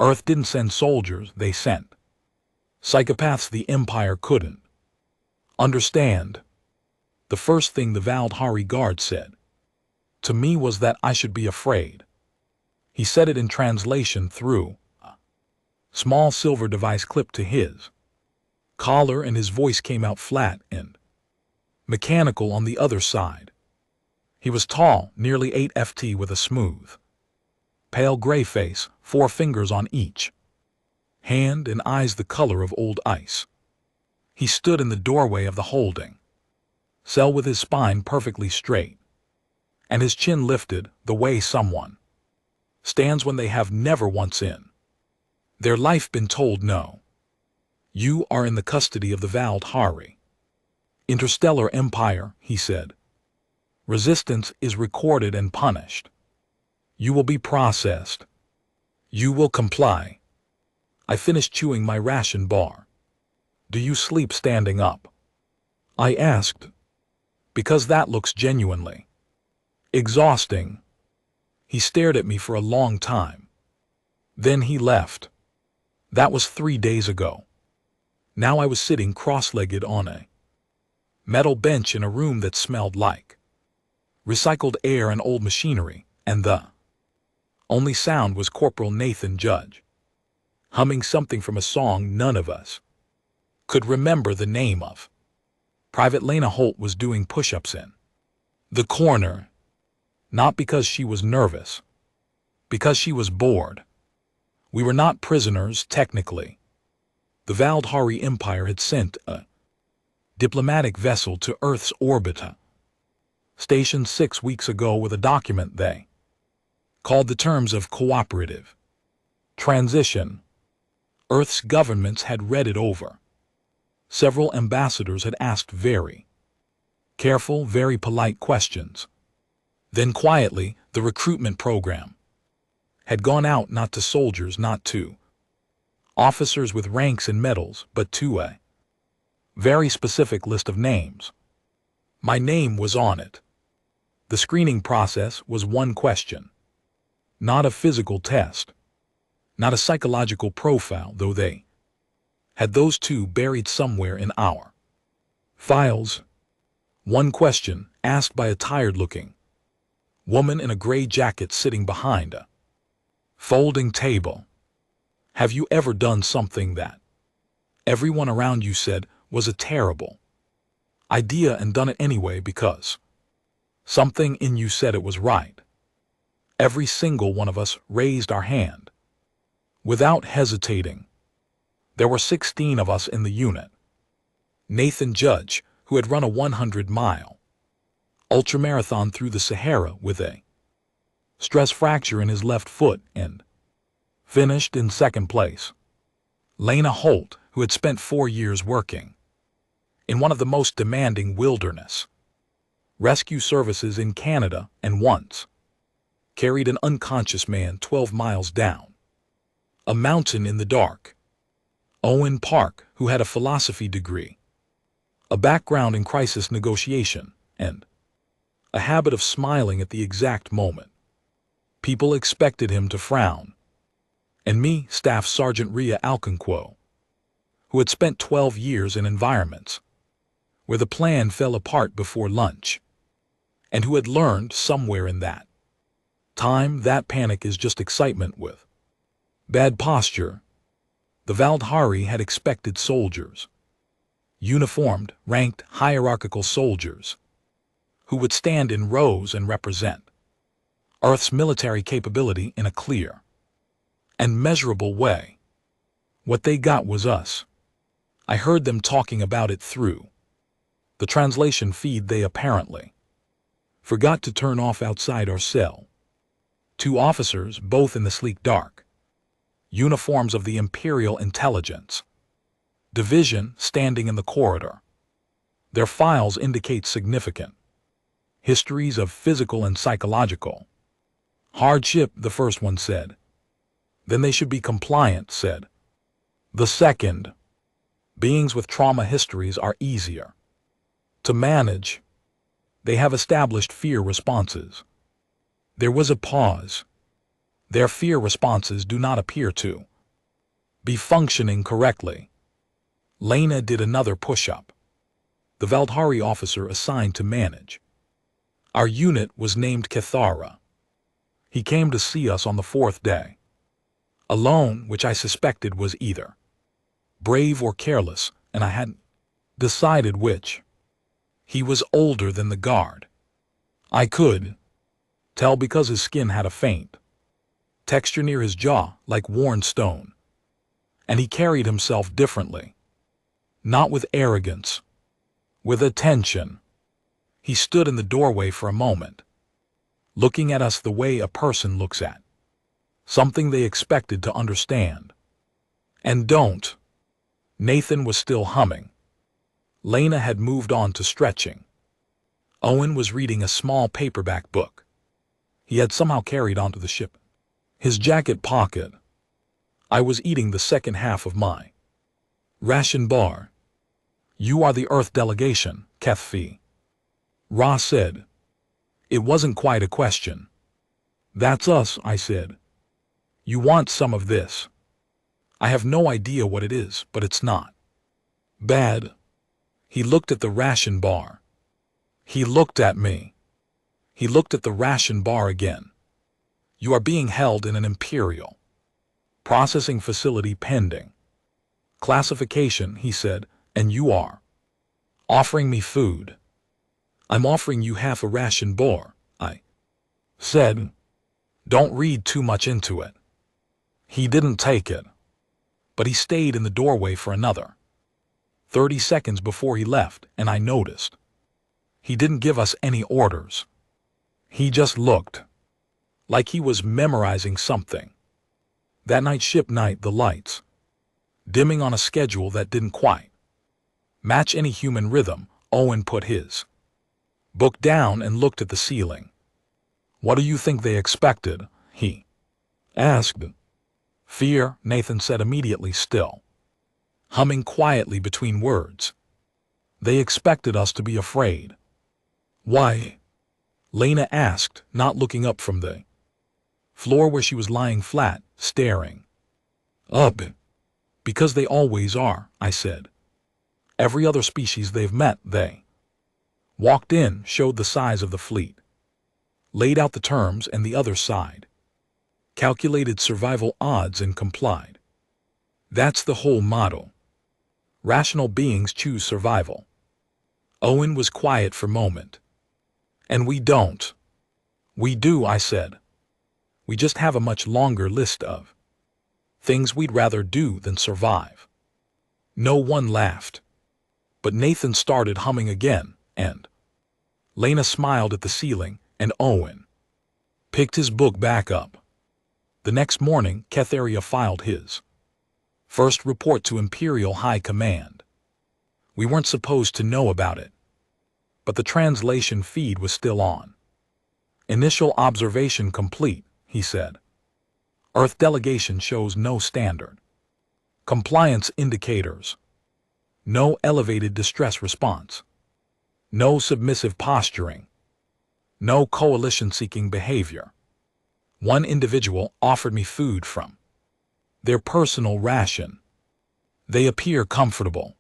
Earth didn't send soldiers, they sent psychopaths the Empire couldn't understand. The first thing the Valdhari guard said to me was that I should be afraid. He said it in translation through a small silver device clipped to his collar, and his voice came out flat and mechanical on the other side. He was tall, nearly 8 ft, with a smooth, pale gray face, 4 fingers on each hand, and eyes the color of old ice. He stood in the doorway of the holding cell with his spine perfectly straight and his chin lifted, the way someone stands when they have never once in their life been told no. You are in the custody of the Valdhari Interstellar Empire, he said. Resistance is recorded and punished. You will be processed. You will comply. I finished chewing my ration bar. Do you sleep standing up? I asked, because that looks genuinely exhausting. He stared at me for a long time. Then he left. That was 3 days ago. Now I was sitting cross-legged on a metal bench in a room that smelled like recycled air and old machinery, and the only sound was Corporal Nathan Judge humming something from a song none of us could remember the name of. Private Lena Holt was doing push-ups in the corner, not because she was nervous, because she was bored. We were not prisoners, technically. The Valdhari Empire had sent a diplomatic vessel to Earth's orbit station 6 weeks ago with a document they called the Terms of Cooperative Transition. Earth's governments had read it over. Several ambassadors had asked very careful, very polite questions. Then quietly, the recruitment program had gone out not to soldiers, not to officers with ranks and medals, but to a very specific list of names. My name was on it. The screening process was one question. Not a physical test. Not a psychological profile, though they had those two buried somewhere in our files. One question, asked by a tired-looking woman in a gray jacket sitting behind a folding table. Have you ever done something that everyone around you said was a terrible idea and done it anyway because something in you said it was right? Every single one of us raised our hand without hesitating. There were 16 of us in the unit. Nathan Judge, who had run a 100-mile ultramarathon through the Sahara with a stress fracture in his left foot and finished in 2nd place. Lena Holt, who had spent 4 years working in one of the most demanding wilderness rescue services in Canada and once carried an unconscious man 12 miles down a mountain in the dark. Owen Park, who had a philosophy degree, a background in crisis negotiation, and a habit of smiling at the exact moment people expected him to frown. And me, Staff Sergeant Rhea Alconquo, who had spent 12 years in environments where the plan fell apart before lunch, and who had learned somewhere in that time that panic is just excitement with bad posture. The Valdhari had expected soldiers, uniformed, ranked, hierarchical soldiers, who would stand in rows and represent Earth's military capability in a clear and measurable way. What they got was us. I heard them talking about it through the translation feed they apparently forgot to turn off outside our cell. 2 officers, both in the sleek dark uniforms of the Imperial Intelligence Division, standing in the corridor. Their files indicate significant histories of physical and psychological hardship, the first one said. Then they should be compliant, said the second. Beings with trauma histories are easier to manage. They have established fear responses. There was a pause. Their fear responses do not appear to be functioning correctly. Lena did another push-up. The Valdhari officer assigned to manage our unit was named Cathara. He came to see us on the 4th day. Alone, which I suspected was either brave or careless, and I hadn't decided which. He was older than the guard. I could tell because his skin had a faint texture near his jaw, like worn stone. And he carried himself differently. Not with arrogance, with attention. He stood in the doorway for a moment, looking at us the way a person looks at something they expected to understand and don't. Nathan was still humming. Lena had moved on to stretching. Owen was reading a small paperback book he had somehow carried onto the ship. His jacket pocket. I was eating the second half of my ration bar. You are the Earth delegation, Kethfi. Ra said. It wasn't quite a question. That's us, I said. You want some of this? I have no idea what it is, but it's not bad. He looked at the ration bar. He looked at me. He looked at the ration bar again. You are being held in an Imperial processing facility pending classification, he said, and you are offering me food. I'm offering you half a ration bar, I said. Don't read too much into it. He didn't take it, but he stayed in the doorway for another 30 seconds before he left, and I noticed he didn't give us any orders. He just looked like he was memorizing something. That night, ship night, the lights dimming on a schedule that didn't quite match any human rhythm. Owen put his book down and looked at the ceiling. What do you think they expected? He asked. Fear, Nathan said immediately, still humming quietly between words. They expected us to be afraid. Why? Lena asked, not looking up from the floor where she was lying flat, staring up. Because they always are, I said. Every other species they've met, they walked in, showed the size of the fleet, laid out the terms and the other side, calculated survival odds and complied. That's the whole motto. Rational beings choose survival. Owen was quiet for a moment. And we don't. We do, I said. We just have a much longer list of things we'd rather do than survive. No one laughed. But Nathan started humming again, and Lena smiled at the ceiling, and Owen picked his book back up. The next morning, Catharia filed his first report to Imperial High Command. We weren't supposed to know about it, but the translation feed was still on. Initial observation complete, he said. Earth delegation shows no standard compliance indicators. No elevated distress response. No submissive posturing. No coalition-seeking behavior. One individual offered me food from their personal ration. They appear comfortable.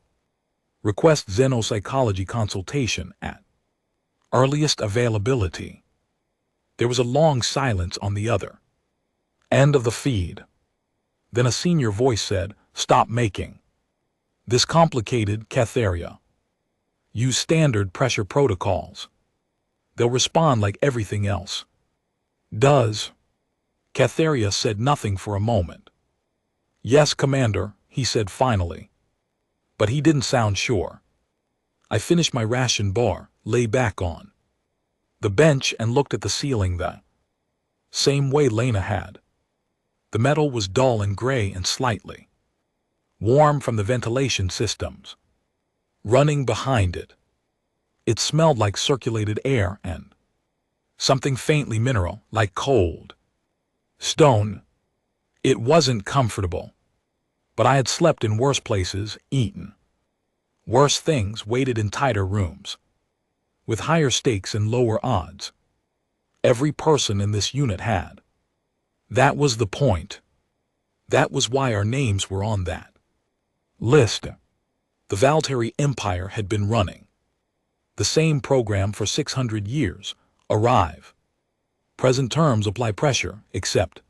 Request xenopsychology consultation at earliest availability. There was a long silence on the other end of the feed. Then a senior voice said, "Stop making this complicated, Catharia. Use standard pressure protocols. They'll respond like everything else does." Catharia said nothing for a moment. "Yes, Commander," he said finally. But he didn't sound sure. I finished my ration bar, lay back on the bench and looked at the ceiling the same way Lena had. The metal was dull and gray and slightly warm from the ventilation systems running behind it. It smelled like circulated air and something faintly mineral, like cold stone. It wasn't comfortable, but I had slept in worse places, eaten worse things, waited in tighter rooms with higher stakes and lower odds. Every person in this unit had. That was the point. That was why our names were on that list. The Valteri Empire had been running the same program for 600 years. Arrive. Present terms apply pressure, except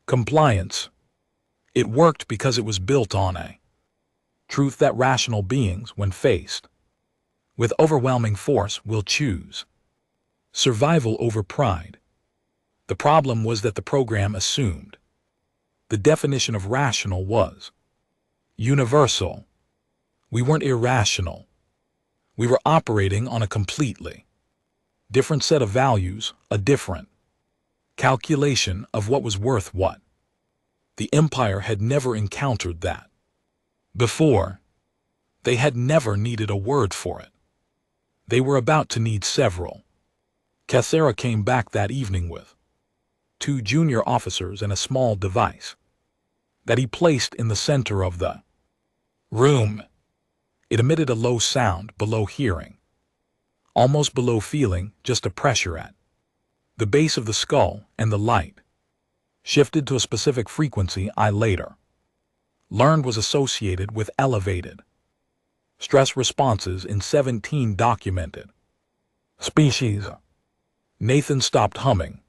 compliance. It worked because it was built on a truth that rational beings, when faced with overwhelming force, will choose survival over pride. The problem was that the program assumed the definition of rational was universal. We weren't irrational. We were operating on a completely different set of values, a different calculation of what was worth what. The Empire had never encountered that before. They had never needed a word for it. They were about to need several. Cathera came back that evening with 2 junior officers and a small device that he placed in the center of the room. It emitted a low sound below hearing, almost below feeling, just a pressure at the base of the skull, and the light shifted to a specific frequency I later learned was associated with elevated stress responses in 17 documented species. Nathan stopped humming.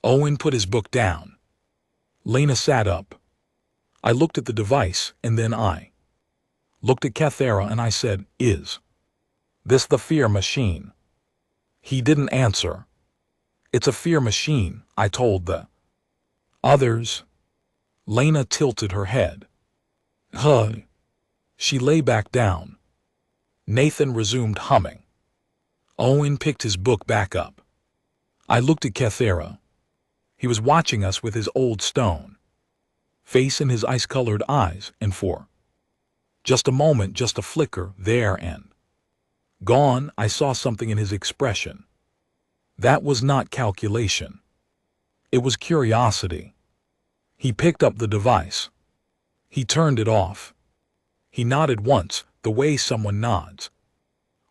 Owen put his book down. Lena sat up. I looked at the device, and then I looked at Cathera, and I said, "Is this the fear machine?" He didn't answer. "It's a fear machine," I told the others. Lena tilted her head. Huh. She lay back down. Nathan resumed humming. Owen picked his book back up. I looked at Cathera. He was watching us with his old stone face in his ice-colored eyes, and for just a moment, just a flicker, there and gone, I saw something in his expression. That was not calculation. It was curiosity. He picked up the device. He turned it off. He nodded once, the way someone nods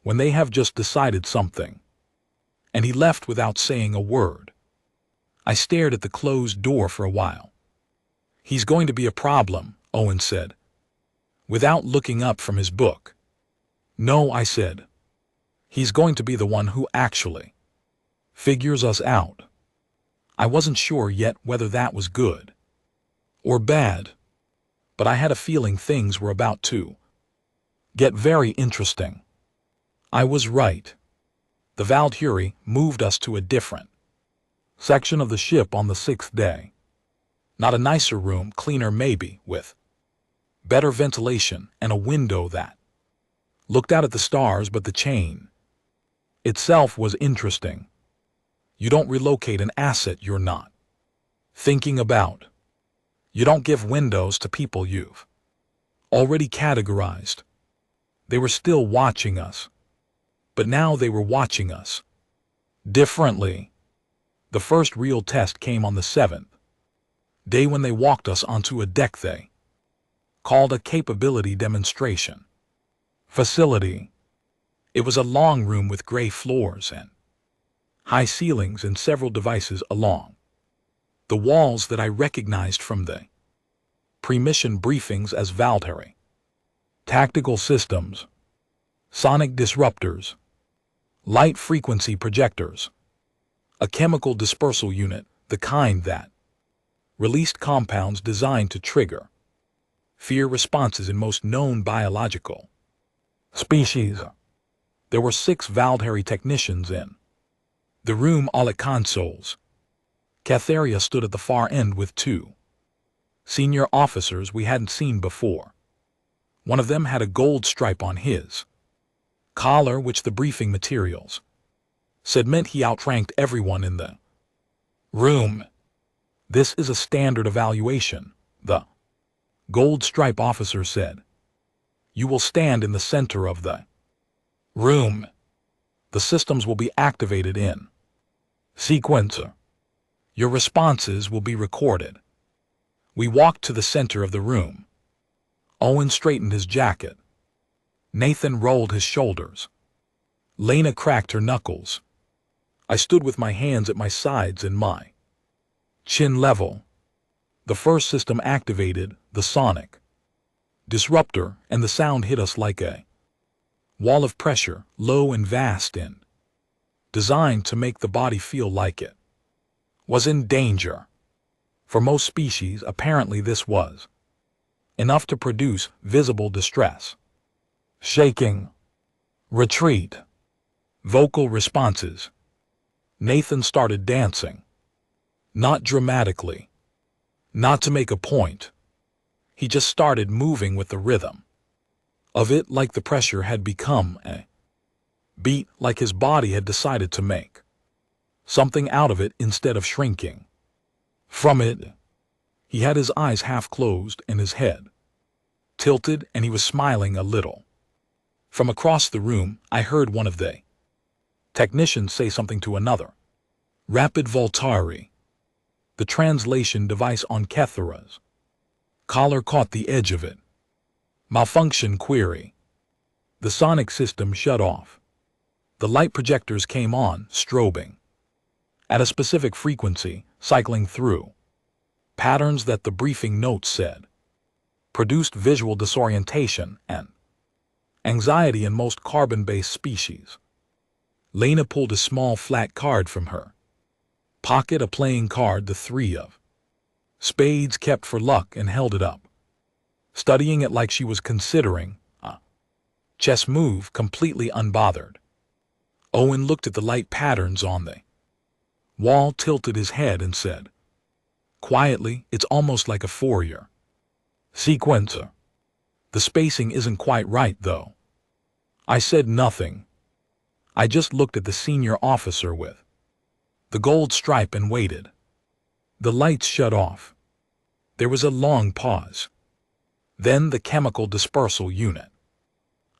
when they have just decided something. And he left without saying a word. I stared at the closed door for a while. "He's going to be a problem," Owen said, without looking up from his book. "No," I said. "He's going to be the one who actually figures us out." I wasn't sure yet whether that was good or bad, but I had a feeling things were about to get very interesting. I was right. The Valteri moved us to a different section of the ship on the 6th day. Not a nicer room, cleaner maybe, with better ventilation and a window that looked out at the stars, but the chain itself was interesting. You don't relocate an asset you're not thinking about. You don't give windows to people you've already categorized. They were still watching us, but now they were watching us differently. The first real test came on the 7th day when they walked us onto a deck they called a capability demonstration facility. It was a long room with gray floors and high ceilings and several devices along the walls that I recognized from the pre-mission briefings as Valteri tactical systems, sonic disruptors, light frequency projectors, a chemical dispersal unit, the kind that released compounds designed to trigger fear responses in most known biological species. There were 6 Valteri technicians in the room, all at consoles. Cathera stood at the far end with 2 senior officers we hadn't seen before. One of them had a gold stripe on his collar, which the briefing materials said meant he outranked everyone in the room. "This is a standard evaluation," the gold stripe officer said. "You will stand in the center of the room. The systems will be activated in sequence. Your responses will be recorded." We walked to the center of the room. Owen straightened his jacket. Nathan rolled his shoulders. Lena cracked her knuckles. I stood with my hands at my sides and my chin level. The first system activated, the sonic disruptor, and the sound hit us like a wall of pressure, low and vast and designed to make the body feel like it was in danger. For most species, apparently this was enough to produce visible distress, shaking, retreat, vocal responses. Nathan started dancing. Not dramatically, not to make a point. He just started moving with the rhythm of it, like the pressure had become a beat, like his body had decided to make something out of it instead of shrinking from it. He had his eyes half closed and his head tilted, and he was smiling a little. From across the room, I heard one of the technicians say something to another. Rapid Voltari. The translation device on Kethera's collar caught the edge of it. Malfunction query. The sonic system shut off. The light projectors came on, strobing at a specific frequency, cycling through patterns that the briefing notes said produced visual disorientation and anxiety in most carbon-based species. Lena pulled a small flat card from her pocket, a playing card, the three of spades kept for luck, and held it up, studying it like she was considering a chess move, completely unbothered. Owen looked at the light patterns on the wall, tilted his head, and said quietly, "It's almost like a Fourier sequencer. The spacing isn't quite right, though." I said nothing. I just looked at the senior officer with the gold stripe and waited. The lights shut off. There was a long pause. Then the chemical dispersal unit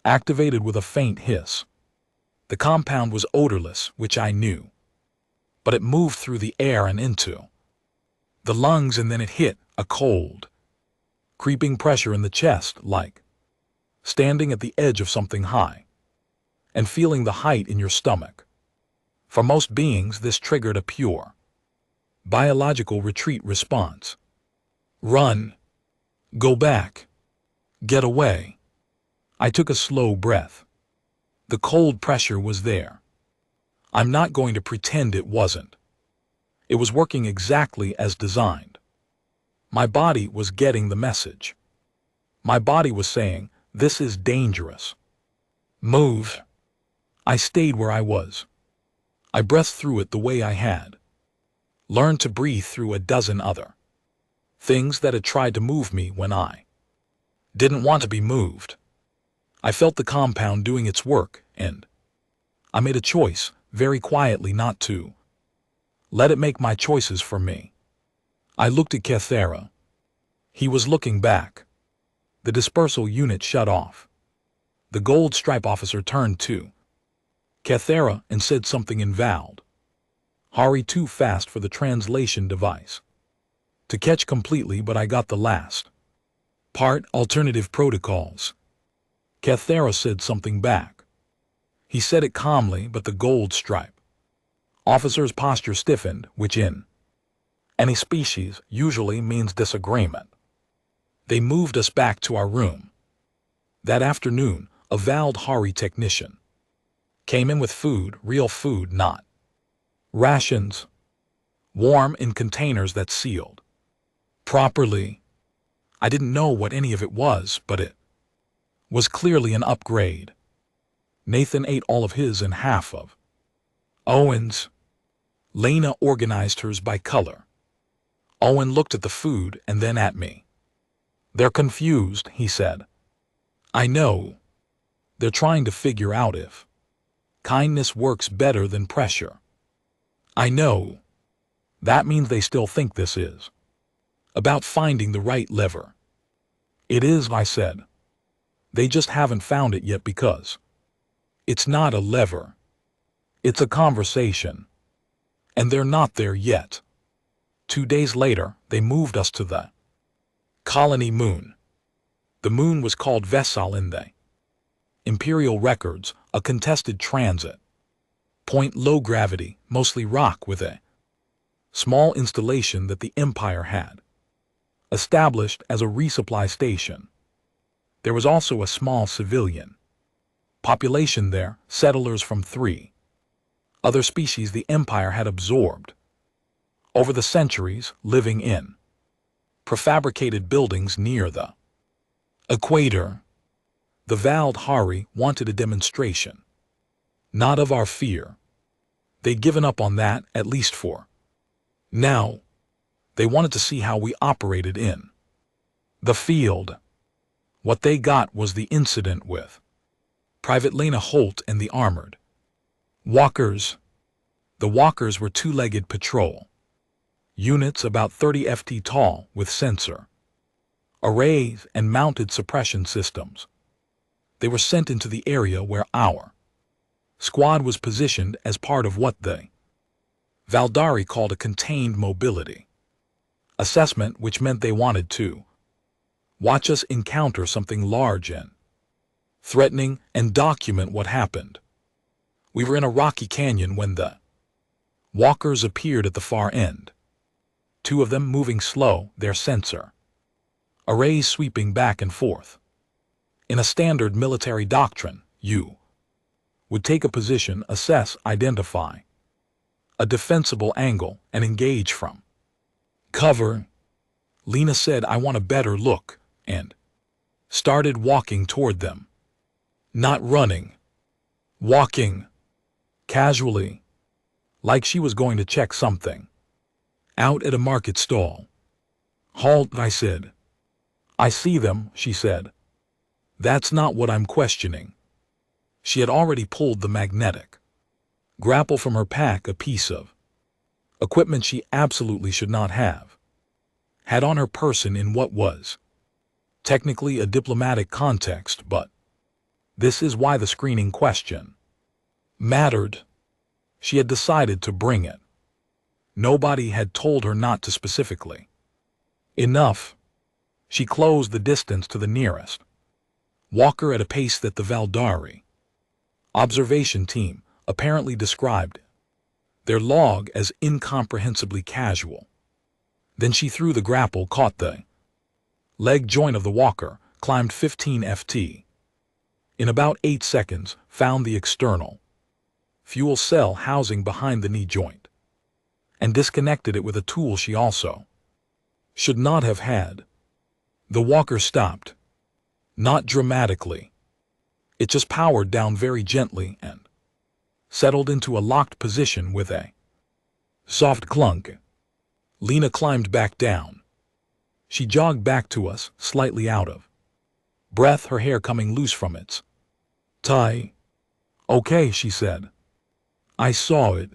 activated with a faint hiss. The compound was odorless, which I knew, but it moved through the air and into the lungs, and then it hit a cold, creeping pressure in the chest, like standing at the edge of something high and feeling the height in your stomach. For most beings, this triggered a pure biological retreat response. Run. Go back. Get away. I took a slow breath. The cold pressure was there. I'm not going to pretend it wasn't. It was working exactly as designed. My body was getting the message. My body was saying, "This is dangerous. Move." I stayed where I was. I breathed through it the way I had learned to breathe through a dozen other things that had tried to move me when I didn't want to be moved. I felt the compound doing its work, and I made a choice, very quietly, not to let it make my choices for me. I looked at Kethera. He was looking back. The dispersal unit shut off. The gold stripe officer turned to Kethera and said something in Vald. Hari, too fast for the translation device to catch completely, but I got the last part. Alternative protocols. Kethera said something back. He said it calmly, but the gold stripe officer's posture stiffened, which in any species usually means disagreement. They moved us back to our room. That afternoon, a Vald Hari technician came in with food, real food, not rations, warm in containers that sealed properly. I didn't know what any of it was, but it was clearly an upgrade. Nathan ate all of his and half of Owen's. Lena organized hers by color. Owen looked at the food and then at me. "They're confused," he said. "I know. They're trying to figure out if kindness works better than pressure. I know. That means they still think this is about finding the right lever." "It is," I said. "They just haven't found it yet because it's not a lever. It's a conversation. And they're not there yet." 2 days later, they moved us to the colony moon. The moon was called Vessal in the Imperial records, a contested transit point, low gravity, mostly rock, with a small installation that the Empire had established as a resupply station. There was also a small civilian population there, settlers from 3 other species the Empire had absorbed over the centuries, living in prefabricated buildings near the equator. The Valdhari wanted a demonstration, not of our fear. They'd given up on that, at least for now. They wanted to see how we operated in the field. What they got was the incident with Private Lena Holt and the armored walkers. The walkers were 2-legged patrol units about 30 ft tall with sensor arrays and mounted suppression systems. They were sent into the area where our squad was positioned as part of what the Valdari called a contained mobility assessment, which meant they wanted to watch us encounter something large and threatening and document what happened. We were in a rocky canyon when the walkers appeared at the far end, 2 of them moving slow, their sensor arrays sweeping back and forth. In a standard military doctrine, you would take a position, assess, identify a defensible angle, and engage from cover. Lena said, "I want a better look," and started walking toward them. Not running, walking casually, like she was going to check something out at a market stall. "Halt," I said. "I see them," she said. "That's not what I'm questioning." She had already pulled the magnetic grapple from her pack, a piece of equipment she absolutely should not have had on her person in what was technically a diplomatic context, but this is why the screening question mattered. She had decided to bring it. Nobody had told her not to specifically. Enough. She closed the distance to the nearest walker at a pace that the Valdari observation team apparently described their log as incomprehensibly casual. Then she threw the grapple, caught the leg joint of the walker, climbed 15 ft. In about 8 seconds, found the external fuel cell housing behind the knee joint, and disconnected it with a tool she also should not have had. The walker stopped. Not dramatically. It just powered down very gently and settled into a locked position with a soft clunk. Lena climbed back down. She jogged back to us, slightly out of breath, her hair coming loose from its tie. "Okay," she said. "I saw it."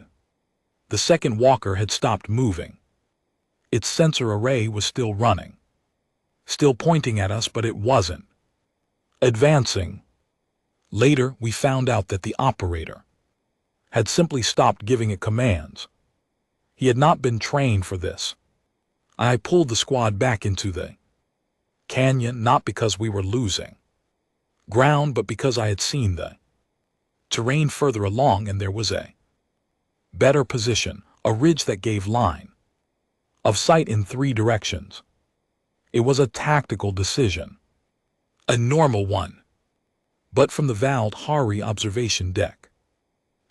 The second walker had stopped moving. Its sensor array was still running, still pointing at us, but it wasn't advancing. Later, we found out that the operator had simply stopped giving it commands. He had not been trained for this. I pulled the squad back into the canyon, not because we were losing ground, but because I had seen the terrain further along, and there was a better position, a ridge that gave line of sight in 3 directions. It was a tactical decision, a normal one, but from the Valdhari observation deck,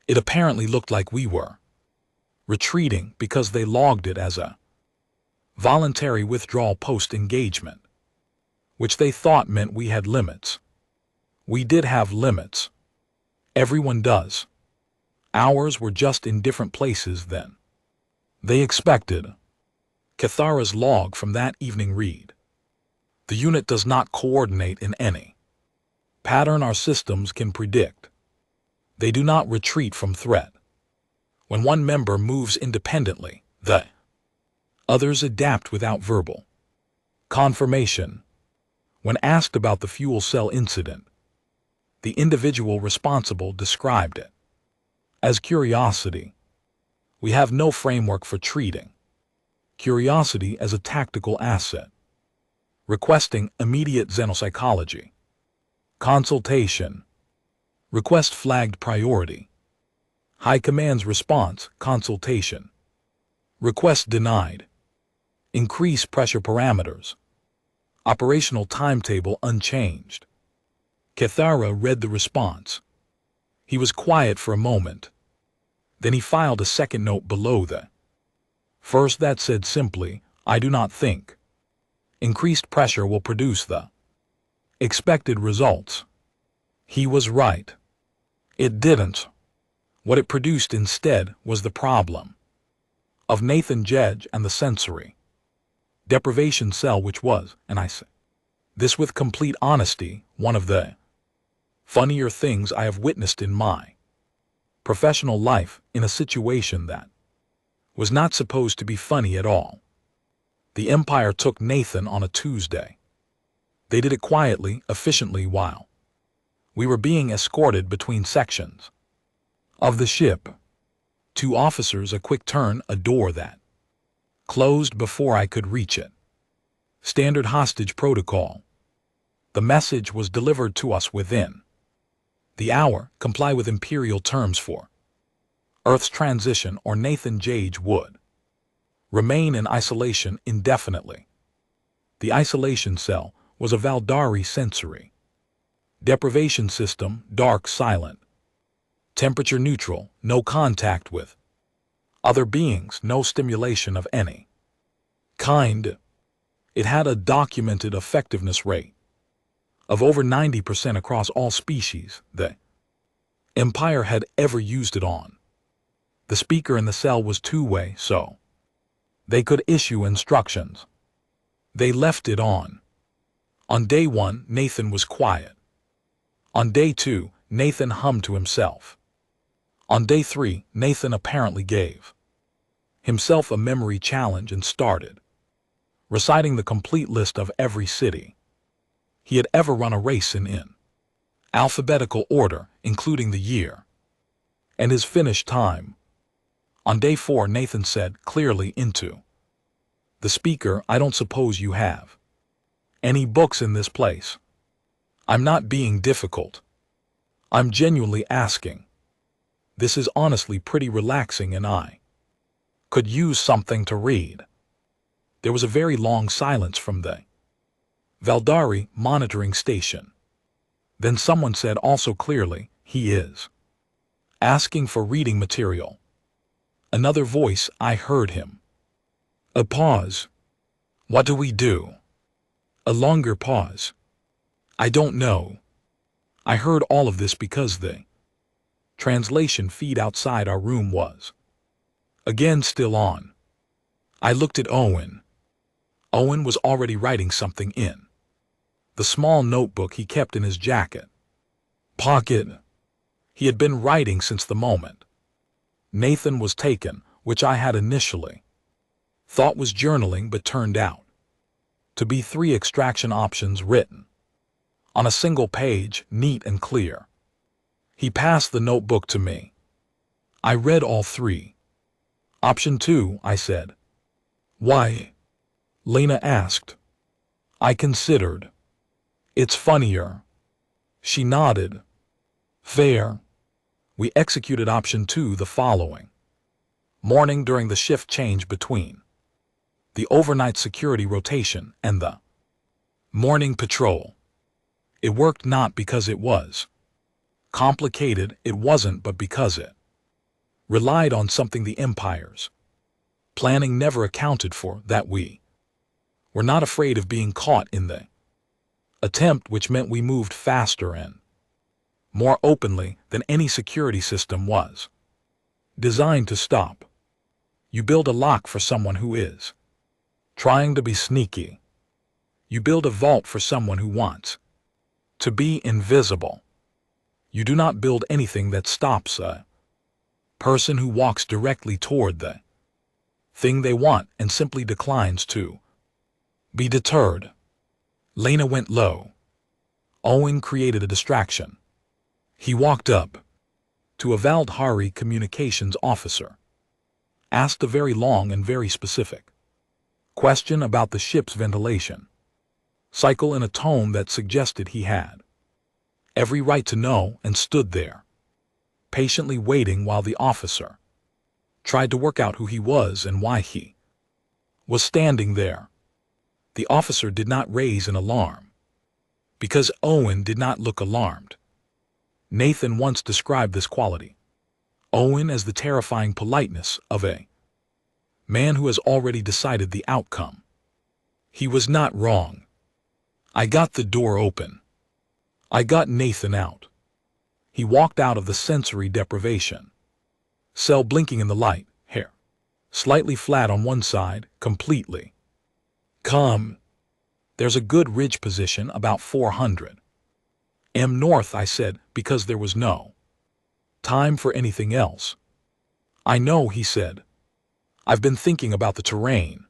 it apparently looked like we were retreating because they logged it as a voluntary withdrawal post-engagement, which they thought meant we had limits. We did have limits. Everyone does. Ours were just in different places then. They expected. Cathara's log from that evening read: "The unit does not coordinate in any pattern our systems can predict. They do not retreat from threat. When one member moves independently, the others adapt without verbal confirmation." When asked about the fuel cell incident, the individual responsible described it as curiosity. We have no framework for treating curiosity as a tactical asset. Requesting immediate xenopsychology consultation. Request flagged priority. High Command's response: consultation. Request denied. Increase pressure parameters. Operational timetable unchanged. Kathara read the response. He was quiet for a moment. Then he filed a second note below the first that said simply, I do not think increased pressure will produce the expected results. He was right. It didn't. What it produced instead was the problem of Nathan Jedge and the sensory deprivation cell, which was, and I say this with complete honesty, one of the funnier things I have witnessed in my professional life in a situation that was not supposed to be funny at all. The Empire took Nathan on a Tuesday. They did it quietly, efficiently, while we were being escorted between sections of the ship. 2 officers, a quick turn, a door that closed before I could reach it. Standard hostage protocol. The message was delivered to us within the hour. Comply with Imperial terms for Earth's transition or Nathan Jedge would remain in isolation indefinitely. The isolation cell was a Valdari sensory deprivation system, dark, silent, temperature neutral, no contact with other beings, no stimulation of any kind. It had a documented effectiveness rate of over 90% across all species the Empire had ever used it on. The speaker in the cell was two-way, so they could issue instructions. They left it on. On day 1, Nathan was quiet. On day 2, Nathan hummed to himself. On day 3, Nathan apparently gave himself a memory challenge and started reciting the complete list of every city he had ever run a race in alphabetical order, including the year and his finish time. On day 4, Nathan said clearly into the speaker, I don't suppose you have any books in this place. I'm not being difficult. I'm genuinely asking. This is honestly pretty relaxing and I could use something to read. There was a very long silence from the Valdari monitoring station. Then someone said also clearly, he is asking for reading material. Another voice, I heard him. A pause. What do we do? A longer pause. I don't know. I heard all of this because the translation feed outside our room was again still on. I looked at Owen. Owen was already writing something in the small notebook he kept in his jacket pocket. He had been writing since the moment Nathan was taken, which I had initially thought was journaling but turned out to be 3 extraction options written on a single page, neat and clear. He passed the notebook to me. I read all 3. Option 2, I said. Why? Lena asked. I considered. It's funnier. She nodded. Fair. We executed option 2 the following morning during the shift change between the overnight security rotation and the morning patrol. It worked not because it was complicated, it wasn't, but because it relied on something the Empire's planning never accounted for, that we were not afraid of being caught in the attempt, which meant we moved faster and more openly than any security system was designed to stop. You build a lock for someone who is trying to be sneaky. You build a vault for someone who wants to be invisible. You do not build anything that stops a person who walks directly toward the thing they want and simply declines to be deterred. Lena went low. Owen created a distraction. He walked up to a Valdhari communications officer, asked a very long and very specific question about the ship's ventilation cycle in a tone that suggested he had every right to know, and stood there, patiently waiting while the officer tried to work out who he was and why he was standing there. The officer did not raise an alarm, because Owen did not look alarmed. Nathan once described this quality, Owen, as the terrifying politeness of a man who has already decided the outcome. He was not wrong. I got the door open. I got Nathan out. He walked out of the sensory deprivation cell, blinking in the light, hair slightly flat on one side, completely calm. There's a good ridge position about 400 m north, I said, because there was no time for anything else. I know, he said. I've been thinking about the terrain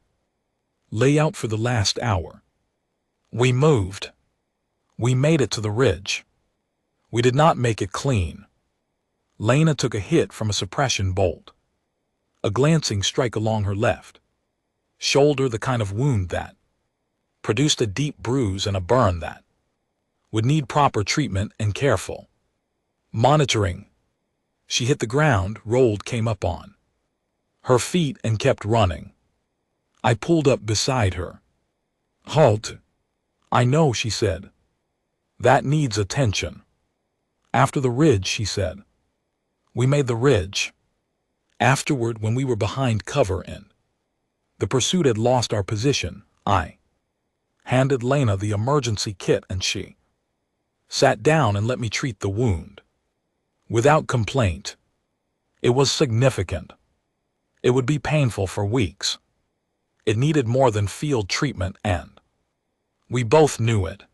layout for the last hour. We moved. We made it to the ridge. We did not make it clean. Lena took a hit from a suppression bolt. A glancing strike along her left shoulder, the kind of wound that produced a deep bruise and a burn that would need proper treatment and careful monitoring. She hit the ground, rolled, came up on her feet, and kept running. I pulled up beside her. Halt. I know, she said. That needs attention. After the ridge, she said. We made the ridge. Afterward, when we were behind cover and the pursuit had lost our position, I handed Lena the emergency kit and she sat down and let me treat the wound. Without complaint. It was significant. It would be painful for weeks. It needed more than field treatment, and we both knew it.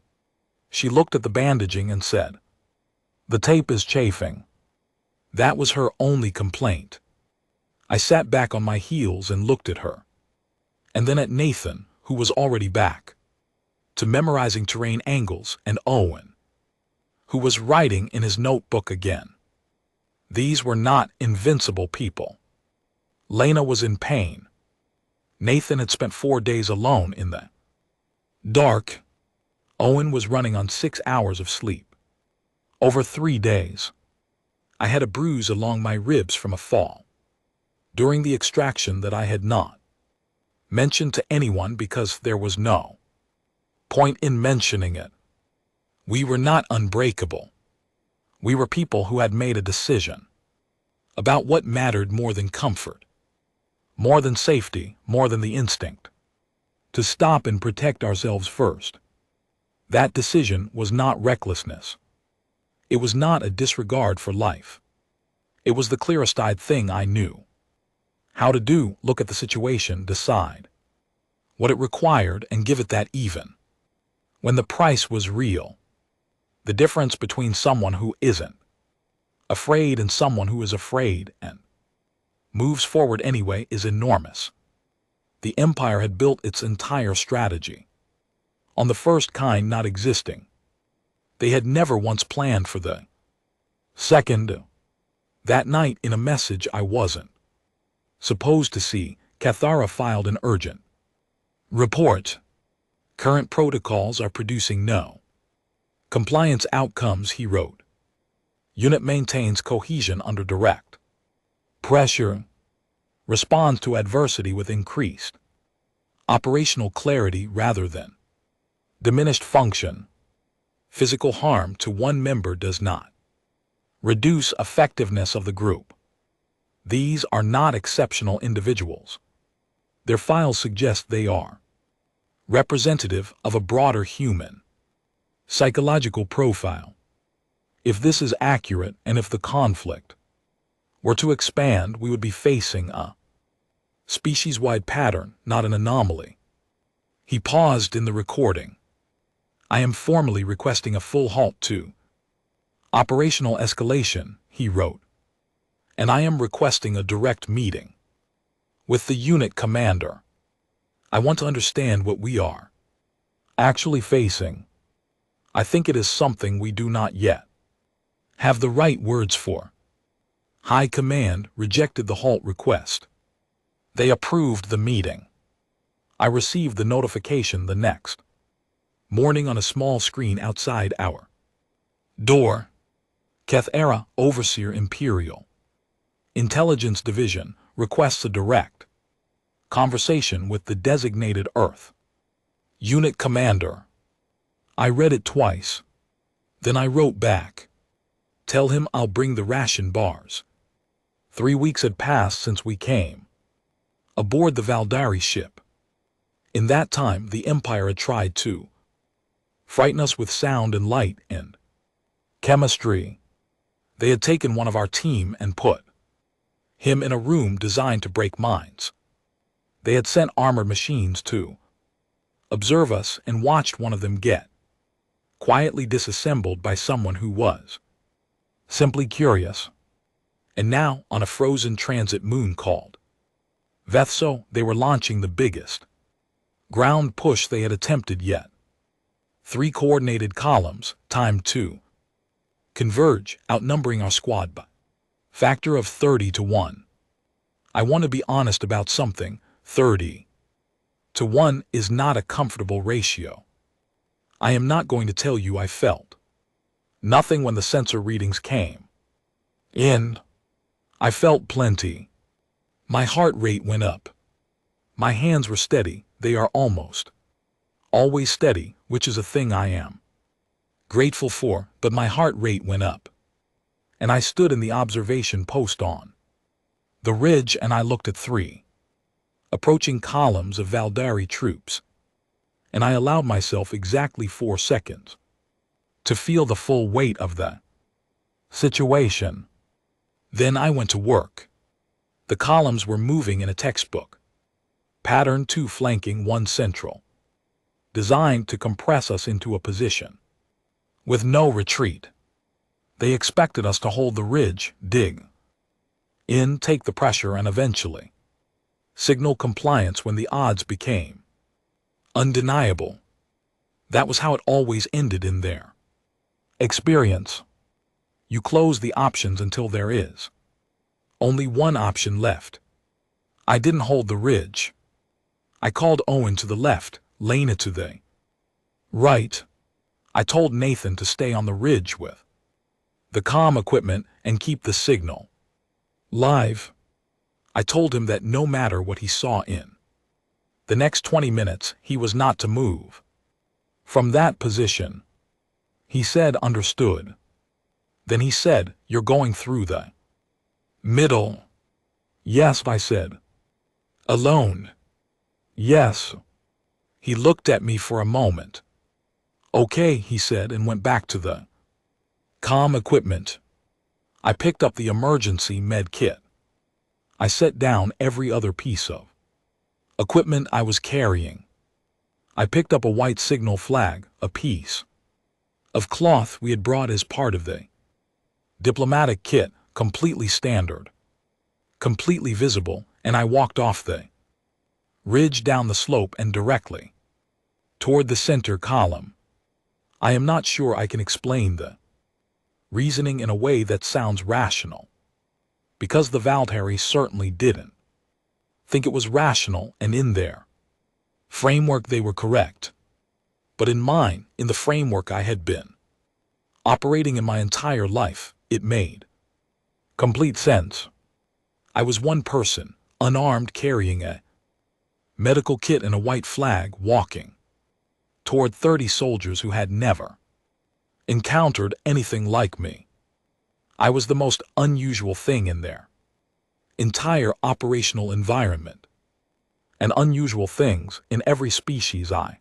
She looked at the bandaging and said, "The tape is chafing." That was her only complaint. I sat back on my heels and looked at her, and then at Nathan, who was already back to memorizing terrain angles, and Owen, who was writing in his notebook again. These were not invincible people. Lena was in pain. Nathan had spent 4 days alone in the dark. Owen was running on 6 hours of sleep. Over 3 days. I had a bruise along my ribs from a fall during the extraction that I had not mentioned to anyone because there was no point in mentioning it. We were not unbreakable. We were people who had made a decision about what mattered more than comfort, more than safety, more than the instinct to stop and protect ourselves first. That decision was not recklessness. It was not a disregard for life. It was the clearest-eyed thing I knew how to do: look at the situation, decide what it required, and give it that even when the price was real. The difference between someone who isn't afraid and someone who is afraid and moves forward anyway is enormous. The empire had built its entire strategy on the first kind not existing. They had never once planned for the second. That night, in a message I wasn't supposed to see, Cathara filed an urgent report. Current protocols are producing no compliance outcomes, he wrote. Unit maintains cohesion under direct pressure. Responds to adversity with increased operational clarity rather than diminished function. Physical harm to one member does not reduce effectiveness of the group. These are not exceptional individuals. Their files suggest they are representative of a broader human psychological profile. If this is accurate, and if the conflict were to expand, we would be facing a species-wide pattern, not an anomaly. He paused in the recording. I am formally requesting a full halt to operational escalation, he wrote. And I am requesting a direct meeting with the unit commander. I want to understand what we are actually facing. I think it is something we do not yet have the right words for. High Command rejected the halt request. They approved the meeting. I received the notification the next morning on a small screen outside our door. Cathara, Overseer Imperial Intelligence Division, requests a direct Conversation with the designated Earth. Unit Commander. I read it twice. Then I wrote back. Tell him I'll bring the ration bars. 3 weeks had passed since we came aboard the Valdari ship. In that time, the Empire had tried to frighten us with sound and light and chemistry. They had taken one of our team and put him in a room designed to break minds. They had sent armored machines to observe us and watched one of them get quietly disassembled by someone who was simply curious. And now, on a frozen transit moon called Vethso, they were launching the biggest ground push they had attempted yet. 3 coordinated columns, timed 2, converge, outnumbering our squad by factor of 30 to 1. I want to be honest about something. 30 to 1 is not a comfortable ratio. I am not going to tell you I felt nothing when the sensor readings came in. I felt plenty. My heart rate went up. My hands were steady. They are almost always steady, which is a thing I am grateful for, but my heart rate went up. And I stood in the observation post on the ridge and I looked at 3 approaching columns of Valdari troops. And I allowed myself exactly 4 seconds to feel the full weight of the situation. Then I went to work. The columns were moving in a textbook pattern, 2 flanking, 1 central, designed to compress us into a position with no retreat. They expected us to hold the ridge, dig in, take the pressure, and eventually signal compliance when the odds became undeniable. That was how it always ended in their experience. You close the options until there is only one option left. I didn't hold the ridge. I called Owen to the left, Lena to the right. I told Nathan to stay on the ridge with the comm equipment and keep the signal live. I told him that no matter what he saw in the next 20 minutes, he was not to move from that position. He said, understood. Then he said, you're going through the middle. Yes, I said. Alone. Yes. He looked at me for a moment. Okay, he said, and went back to the comm equipment. I picked up the emergency med kit. I set down every other piece of equipment I was carrying. I picked up a white signal flag, a piece of cloth we had brought as part of the diplomatic kit, completely standard, completely visible, and I walked off the ridge, down the slope, and directly toward the center column. I am not sure I can explain the reasoning in a way that sounds rational, because the Valdari certainly didn't think it was rational, and in their framework they were correct. But in mine, in the framework I had been operating in my entire life, it made complete sense. I was one person, unarmed, carrying a medical kit and a white flag, walking toward 30 soldiers who had never encountered anything like me. I was the most unusual thing in their entire operational environment, and unusual things in every species I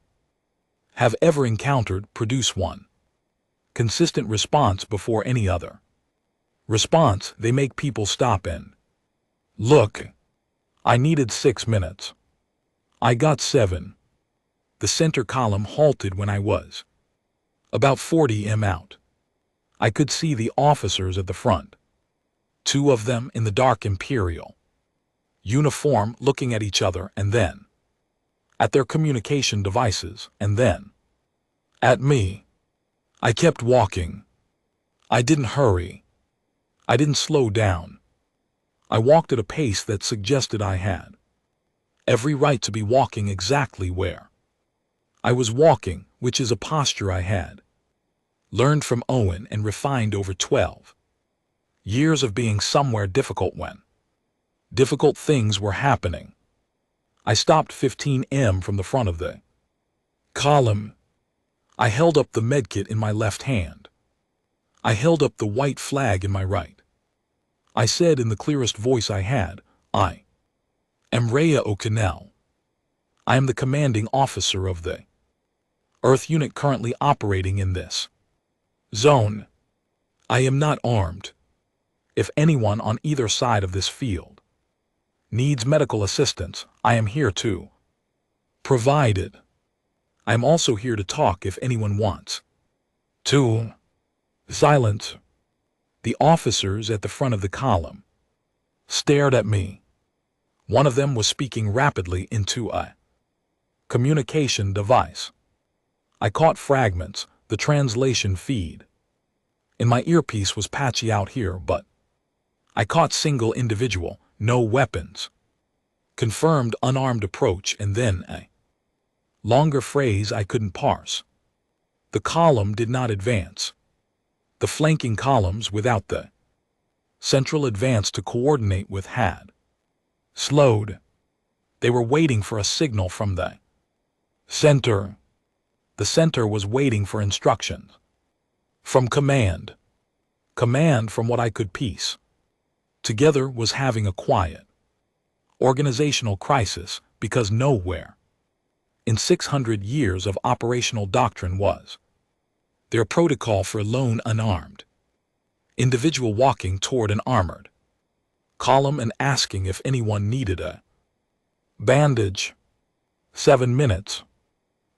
have ever encountered produce one consistent response before any other response. They make people stop and look. I needed 6 minutes. I got 7. The center column halted when I was about 40 m out. I could see the officers at the front, 2 of them in the dark Imperial uniform, looking at each other and then at their communication devices and then at me. I kept walking. I didn't hurry. I didn't slow down. I walked at a pace that suggested I had every right to be walking exactly where I was walking, which is a posture I had learned from Owen and refined over 12 years of being somewhere difficult when difficult things were happening. I stopped 15 m from the front of the column. I held up the medkit in my left hand. I held up the white flag in my right. I said in the clearest voice I had, I am Rhea O'Connell. I am the commanding officer of the Earth unit currently operating in this zone. I am not armed. If anyone on either side of this field needs medical assistance, I am here to provide it. I am also here to talk if anyone wants to. Silence. The officers at the front of the column stared at me. One of them was speaking rapidly into a communication device. I caught fragments, the translation feed. And my earpiece was patchy out here, but I caught single individual, no weapons. Confirmed unarmed approach, and then a longer phrase I couldn't parse. The column did not advance. The flanking columns without the central advance to coordinate with had slowed. They were waiting for a signal from the center. The center was waiting for instructions from command. Command, from what I could piece together, was having a quiet organizational crisis, because nowhere in 600 years of operational doctrine was their protocol for lone unarmed individual walking toward an armored column and asking if anyone needed a bandage. 7 minutes.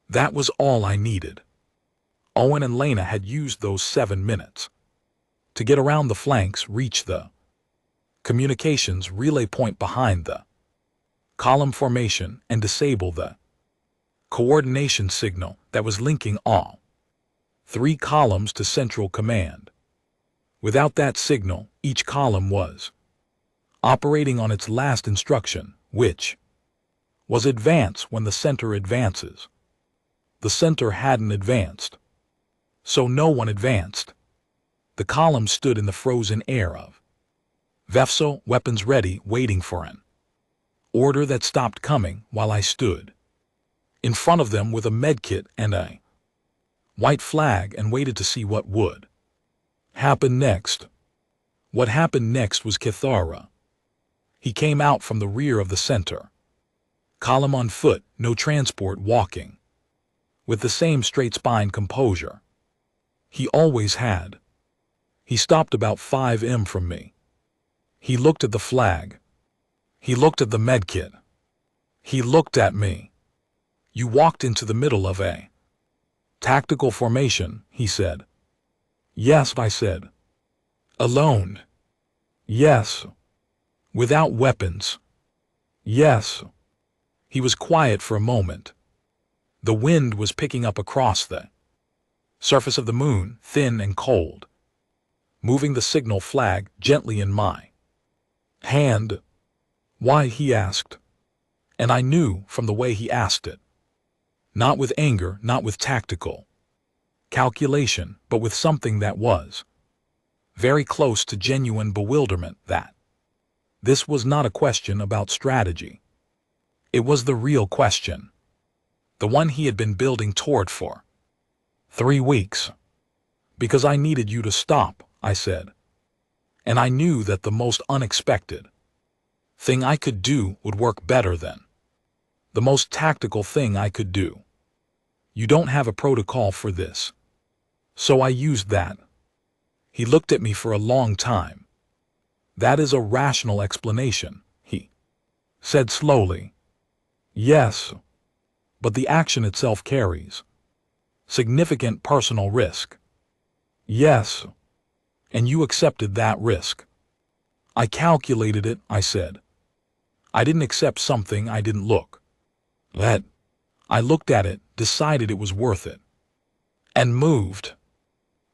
That was all I needed. Owen and Lena had used those 7 minutes to get around the flanks, reach the communications relay point behind the column formation, and disable the coordination signal that was linking all 3 columns to central command. Without that signal, each column was operating on its last instruction, which was advance when the center advances. The center hadn't advanced, so no one advanced. The column stood in the frozen air of Vefso, weapons ready, waiting for an order that stopped coming, while I stood in front of them with a medkit and a white flag and waited to see what would happen next. What happened next was Kithara. He came out from the rear of the center column on foot, no transport, walking with the same straight-spine composure he always had. He stopped about 5 m from me. He looked at the flag. He looked at the medkit. He looked at me. You walked into the middle of a tactical formation, he said. Yes, I said. Alone. Yes. Without weapons. Yes. He was quiet for a moment. The wind was picking up across the surface of the moon, thin and cold, moving the signal flag gently in my hand. Why, he asked. And I knew from the way he asked it. Not with anger, not with tactical calculation, but with something that was very close to genuine bewilderment, that this was not a question about strategy. It was the real question. The one he had been building toward for 3 weeks. Because I needed you to stop, I said. And I knew that the most unexpected thing I could do would work better than the most tactical thing I could do. You don't have a protocol for this. So I used that. He looked at me for a long time. That is a rational explanation, he said slowly. Yes. But the action itself carries significant personal risk. Yes. And you accepted that risk. I calculated it, I said. I didn't accept something I didn't look at. I looked at it, decided it was worth it, and moved.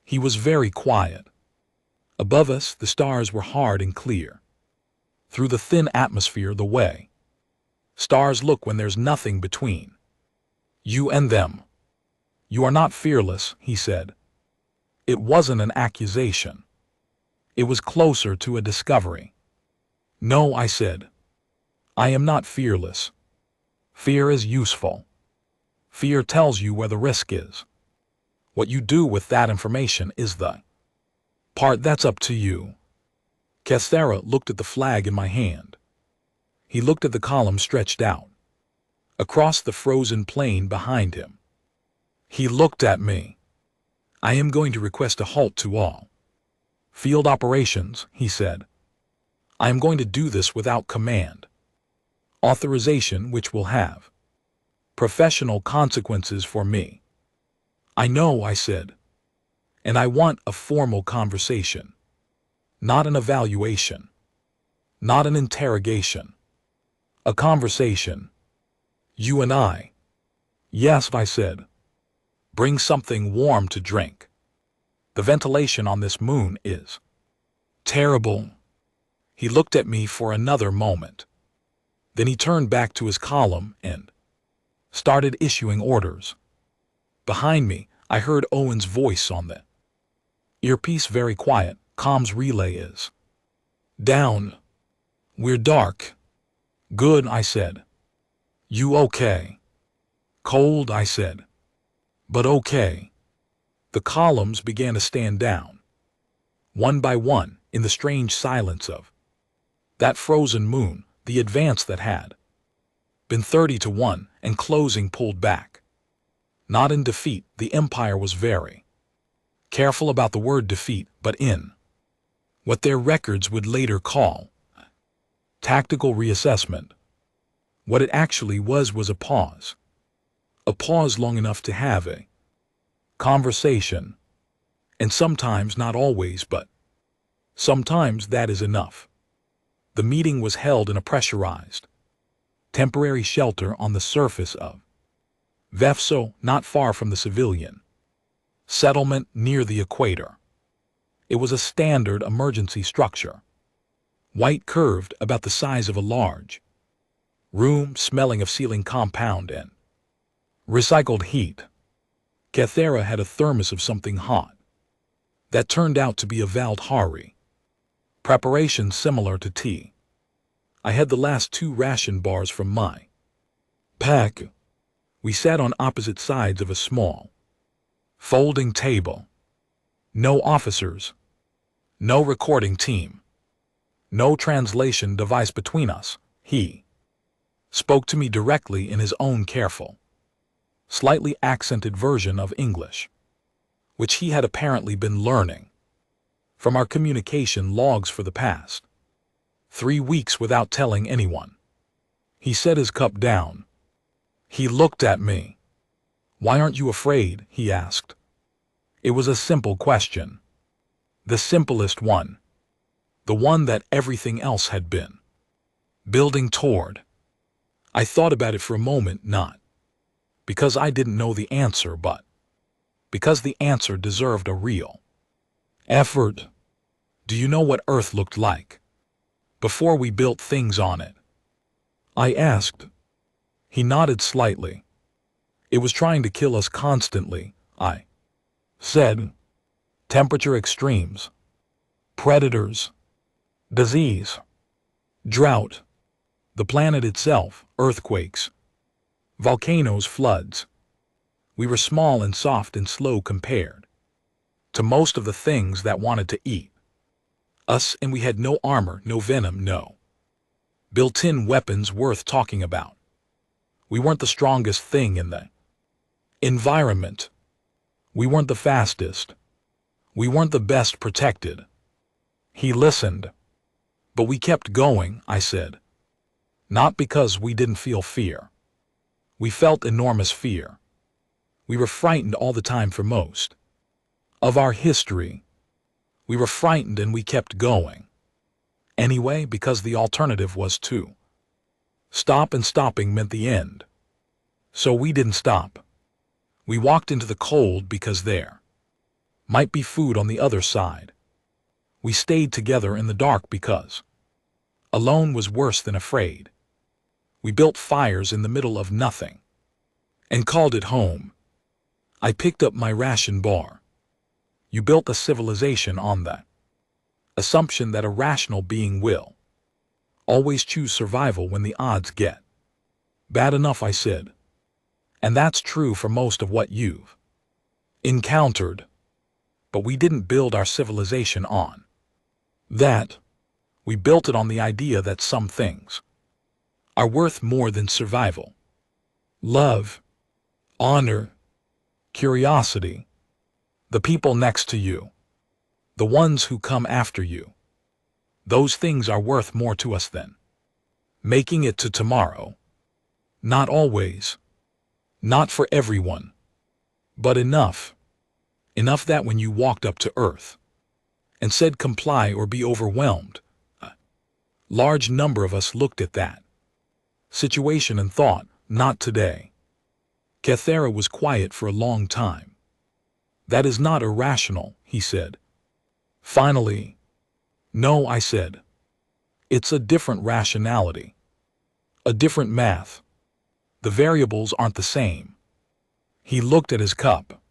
He was very quiet. Above us, the stars were hard and clear. Through the thin atmosphere, the way stars look when there's nothing between you and them. You are not fearless, he said. It wasn't an accusation. It was closer to a discovery. No, I said. I am not fearless. Fear is useful. Fear tells you where the risk is. What you do with that information is the part that's up to you. Cathera looked at the flag in my hand. He looked at the column stretched out across the frozen plain behind him. He looked at me. I am going to request a halt to all field operations, he said. I am going to do this without command authorization, which will have professional consequences for me. I know, I said, and I want a formal conversation, not an evaluation, not an interrogation, a conversation. You and I. Yes, I said. Bring something warm to drink. The ventilation on this moon is terrible. He looked at me for another moment. Then he turned back to his column and started issuing orders. Behind me, I heard Owen's voice on the earpiece, very quiet. Comms relay is down. We're dark. Good, I said. You okay? Cold, I said. But okay. The columns began to stand down, one by one, in the strange silence of that frozen moon, the advance that had been 30-1 and closing pulled back. Not in defeat, the Empire was very careful about the word defeat, but in what their records would later call tactical reassessment. What it actually was a pause long enough to have a conversation, and sometimes, not always, but sometimes that is enough. The meeting was held in a pressurized, temporary shelter on the surface of Vefso, not far from the civilian settlement near the equator. It was a standard emergency structure, white curved, about the size of a large room, smelling of ceiling compound and recycled heat. Cathera had a thermos of something hot that turned out to be a Valdhari preparation similar to tea. I had the last 2 ration bars from my pack. We sat on opposite sides of a small folding table. No officers, no recording team, no translation device between us. He spoke to me directly in his own careful, slightly accented version of English, which he had apparently been learning from our communication logs for the past 3 weeks without telling anyone. He set his cup down. He looked at me. Why aren't you afraid? He asked. It was a simple question. The simplest one. The one that everything else had been building toward. I thought about it for a moment, not because I didn't know the answer, but because the answer deserved a real effort. Do you know what Earth looked like before we built things on it? I asked. He nodded slightly. It was trying to kill us constantly, I said. Temperature extremes, predators, disease, drought, the planet itself, earthquakes, volcanoes, floods. We were small and soft and slow compared to most of the things that wanted to eat us, and we had no armor, no venom, no built-in weapons worth talking about. We weren't the strongest thing in the environment. We weren't the fastest. We weren't the best protected. He listened. But we kept going, I said. Not because we didn't feel fear. We felt enormous fear. We were frightened all the time for most of our history. We were frightened and we kept going. Anyway, because the alternative was to stop, and stopping meant the end. So we didn't stop. We walked into the cold because there might be food on the other side. We stayed together in the dark because alone was worse than afraid. We built fires in the middle of nothing and called it home. I picked up my ration bar. You built a civilization on that assumption that a rational being will always choose survival when the odds get Bad enough, I said. And that's true for most of what you've encountered. But we didn't build our civilization on that. We built it on the idea that some things are worth more than survival. Love, honor, curiosity, the people next to you, the ones who come after you. Those things are worth more to us than making it to tomorrow. Not always. Not for everyone. But enough. Enough that when you walked up to Earth and said comply or be overwhelmed, a large number of us looked at that situation and thought, not today. Kathera was quiet for a long time. That is not irrational, he said. Finally, no, I said. It's a different rationality. A different math. The variables aren't the same. He looked at his cup.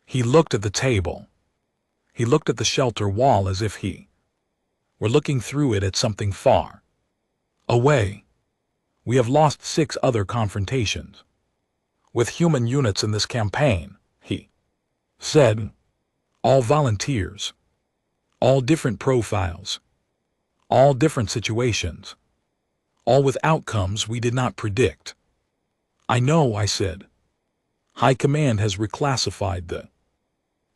He looked at the table. He looked at the shelter wall as if he were looking through it at something far away. We have lost 6 other confrontations with human units in this campaign, he said. All volunteers. All different profiles. All different situations. All with outcomes we did not predict. I know, I said. High Command has reclassified the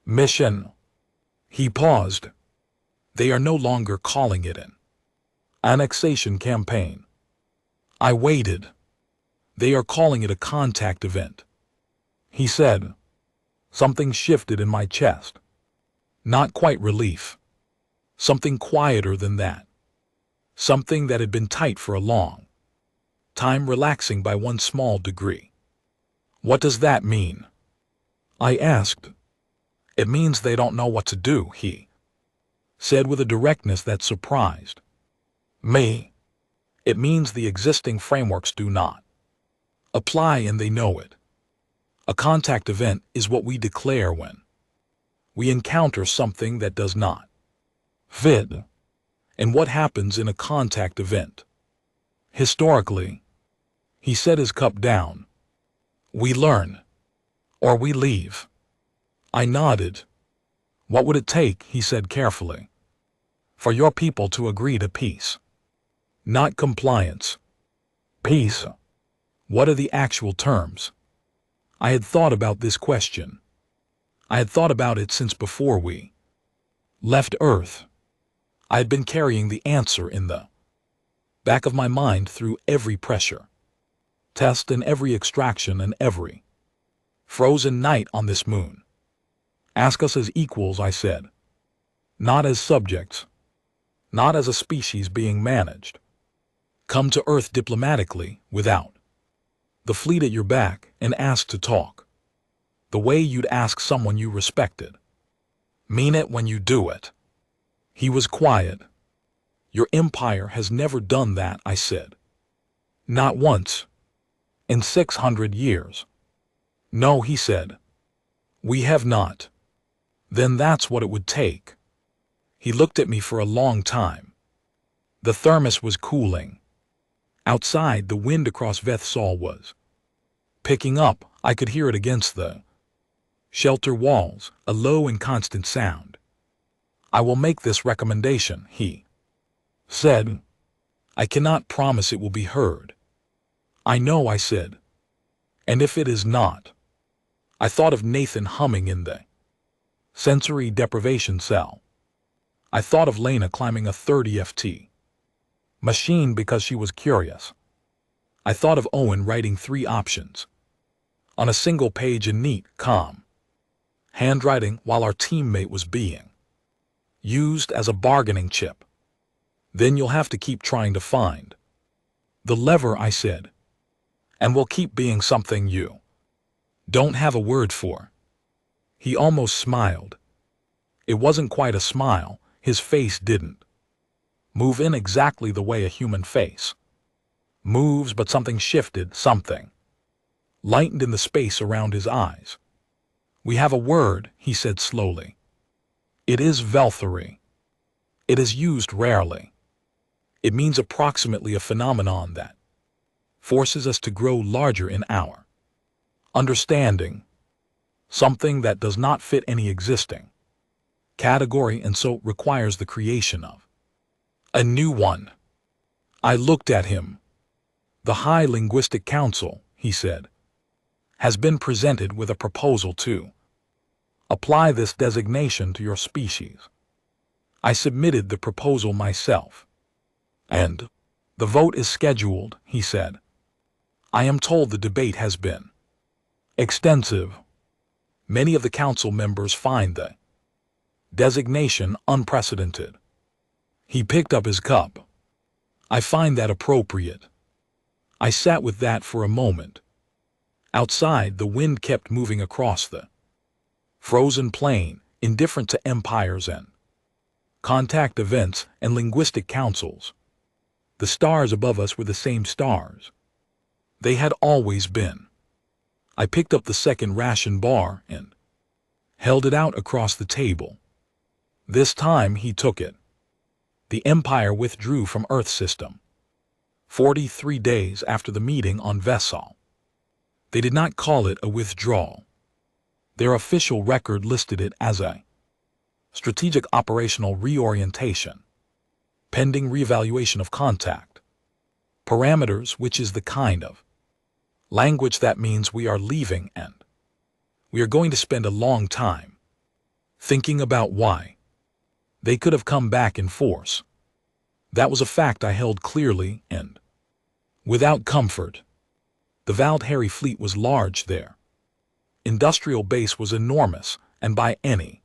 mission. He paused. They are no longer calling it an annexation campaign. I waited. They are calling it a contact event. He said. Something shifted in my chest. Not quite relief. Something quieter than that. Something that had been tight for a long time relaxing by one small degree. What does that mean? I asked. It means they don't know what to do, he said with a directness that surprised me. It means the existing frameworks do not apply and they know it. A contact event is what we declare when we encounter something that does not fit. And what happens in a contact event? Historically, he set his cup down. We learn, or we leave. I nodded. What would it take, he said carefully, for your people to agree to peace? Not compliance. Peace. What are the actual terms? I had thought about this question. I had thought about it since before we left Earth. I had been carrying the answer in the back of my mind through every pressure test and every extraction and every frozen night on this moon. Ask us as equals, I said. Not as subjects. Not as a species being managed. Come to Earth diplomatically, without the fleet at your back, and ask to talk. The way you'd ask someone you respected. Mean it when you do it. He was quiet. Your empire has never done that, I said. Not once. In 600 years. No, he said. We have not. Then that's what it would take. He looked at me for a long time. The thermos was cooling. Outside, the wind across Vethsal was picking up. I could hear it against the shelter walls, a low and constant sound. I will make this recommendation, he said. I cannot promise it will be heard. I know, I said. And if it is not? I thought of Nathan humming in the sensory deprivation cell. I thought of Lena climbing a 30 FT machine because she was curious. I thought of Owen writing 3 options on a single page in neat, calm handwriting while our teammate was being used as a bargaining chip. Then you'll have to keep trying to find the lever, I said. And we'll keep being something you don't have a word for. He almost smiled. It wasn't quite a smile. His face didn't move in exactly the way a human face moves, but something shifted, something lightened in the space around his eyes. We have a word, he said slowly. It is Velthary. It is used rarely. It means approximately a phenomenon that forces us to grow larger in our understanding, something that does not fit any existing category and so requires the creation of a new one. I looked at him. The High Linguistic Council, he said, has been presented with a proposal to apply this designation to your species. I submitted the proposal myself. And the vote is scheduled, he said. I am told the debate has been extensive. Many of the council members find the designation unprecedented. He picked up his cup. I find that appropriate. I sat with that for a moment. Outside, the wind kept moving across the frozen plain, indifferent to empires and contact events and linguistic councils. The stars above us were the same stars. They had always been. I picked up the second ration bar and held it out across the table. This time he took it. The Empire withdrew from Earth system 43 days after the meeting on Vessel. They did not call it a withdrawal. Their official record listed it as a strategic operational reorientation, pending reevaluation of contact parameters, which is the kind of language that means we are leaving and we are going to spend a long time thinking about why they could have come back in force. That was a fact I held clearly and without comfort. The Valdhari fleet was large there. Industrial base was enormous, and by any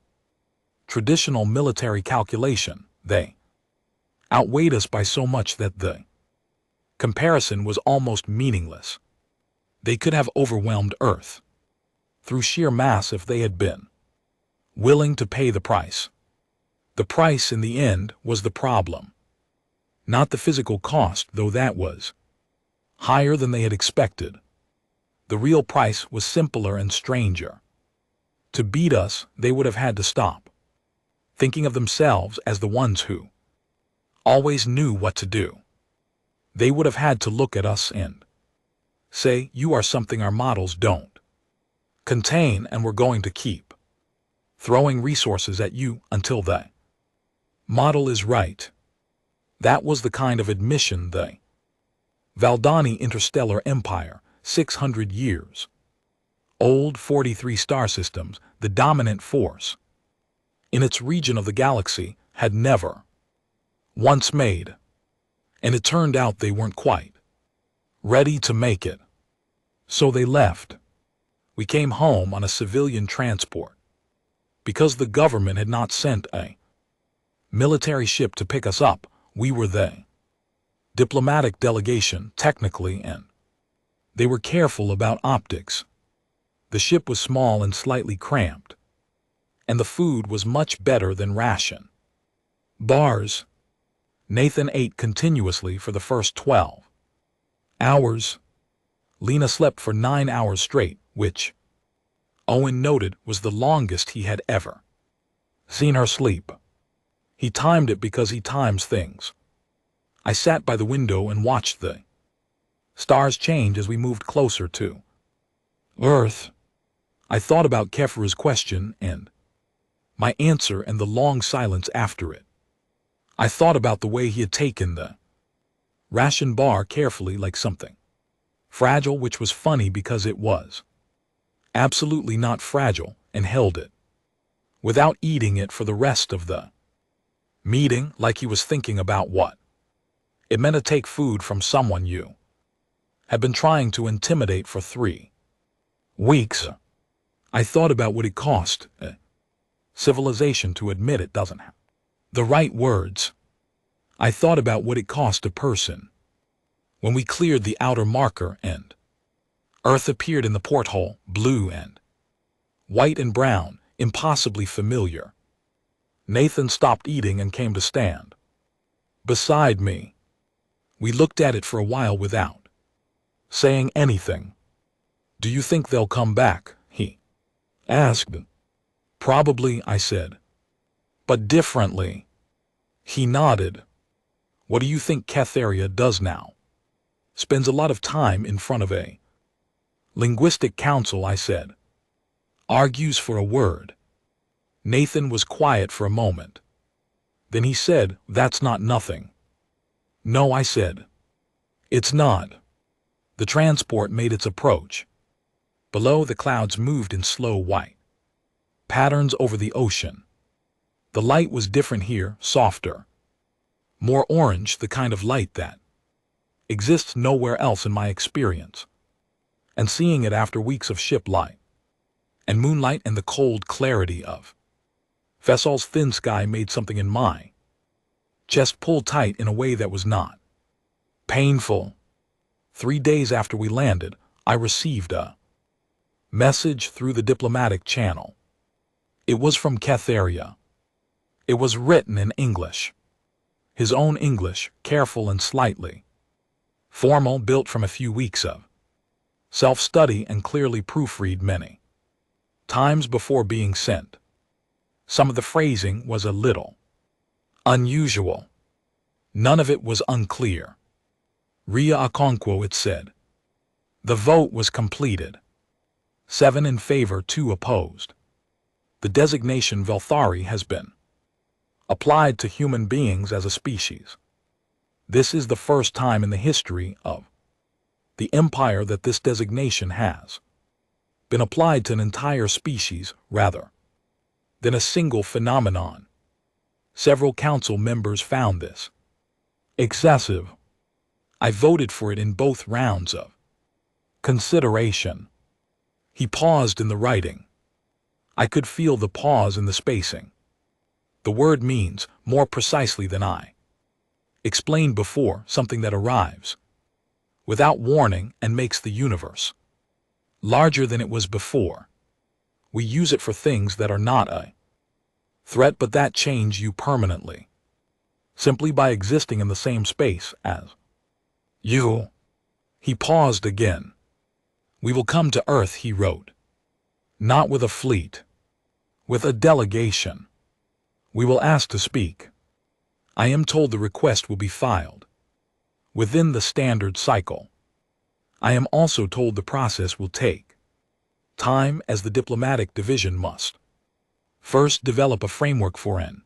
traditional military calculation, they outweighed us by so much that the comparison was almost meaningless. They could have overwhelmed Earth through sheer mass if they had been willing to pay the price. The price in the end was the problem, not the physical cost, though that was higher than they had expected. The real price was simpler and stranger. To beat us, they would have had to stop thinking of themselves as the ones who always knew what to do. They would have had to look at us and say, you are something our models don't contain, and we're going to keep throwing resources at you until the model is right. That was the kind of admission the Valdani Interstellar Empire, 600 years old, 43 star systems, the dominant force in its region of the galaxy, had never once made. And it turned out they weren't quite ready to make it. So they left. We came home on a civilian transport because the government had not sent a military ship to pick us up. We were the diplomatic delegation, technically, and they were careful about optics. The ship was small and slightly cramped, and the food was much better than ration bars. Nathan ate continuously for the first 12 hours. Lena slept for 9 hours straight, which Owen noted was the longest he had ever seen her sleep. He timed it because he times things. I sat by the window and watched the stars change as we moved closer to Earth. I thought about Kefra's question and my answer and the long silence after it. I thought about the way he had taken the ration bar carefully, like something fragile, which was funny because it was absolutely not fragile, and held it without eating it for the rest of the meeting, like he was thinking about what it meant to take food from someone you had been trying to intimidate for 3 weeks. I thought about what it cost civilization to admit it doesn't have the right words. I thought about what it cost a person. When we cleared the outer marker and Earth appeared in the porthole, blue and white and brown, impossibly familiar. Nathan stopped eating and came to stand beside me. We looked at it for a while without saying anything. Do you think they'll come back? He asked. Probably, I said. But differently. He nodded. What do you think Catharia does now? spends a lot of time in front of a linguistic council, I said. Argues for a word. Nathan was quiet for a moment. Then he said, "That's not nothing." "No," I said. "It's not." The transport made its approach. Below, the clouds moved in slow white patterns over the ocean. The light was different here, softer. More orange, the kind of light that exists nowhere else in my experience. And seeing it after weeks of ship light and moonlight and the cold clarity of Fessol's thin sky made something in my chest pull tight in a way that was not painful. 3 days after we landed, I received a message through the diplomatic channel. It was from Catharia. It was written in English. His own English, careful and slightly formal, built from a few weeks of self-study and clearly proofread many times before being sent. Some of the phrasing was a little unusual. None of it was unclear. Ria Okonkwo, it said. The vote was completed. 7 in favor, 2 opposed. The designation Velthari has been applied to human beings as a species. This is the first time in the history of the Empire that this designation has been applied to an entire species rather than a single phenomenon. Several council members found this excessive. I voted for it in both rounds of consideration. He paused in the writing. I could feel the pause in the spacing. The word means, more precisely than I explained before, something that arrives without warning and makes the universe larger than it was before. We use it for things that are not a threat but that change you permanently, simply by existing in the same space as you. He paused again. We will come to Earth, he wrote. Not with a fleet. With a delegation. We will ask to speak. I am told the request will be filed within the standard cycle. I am also told the process will take time, as the diplomatic division must first develop a framework for an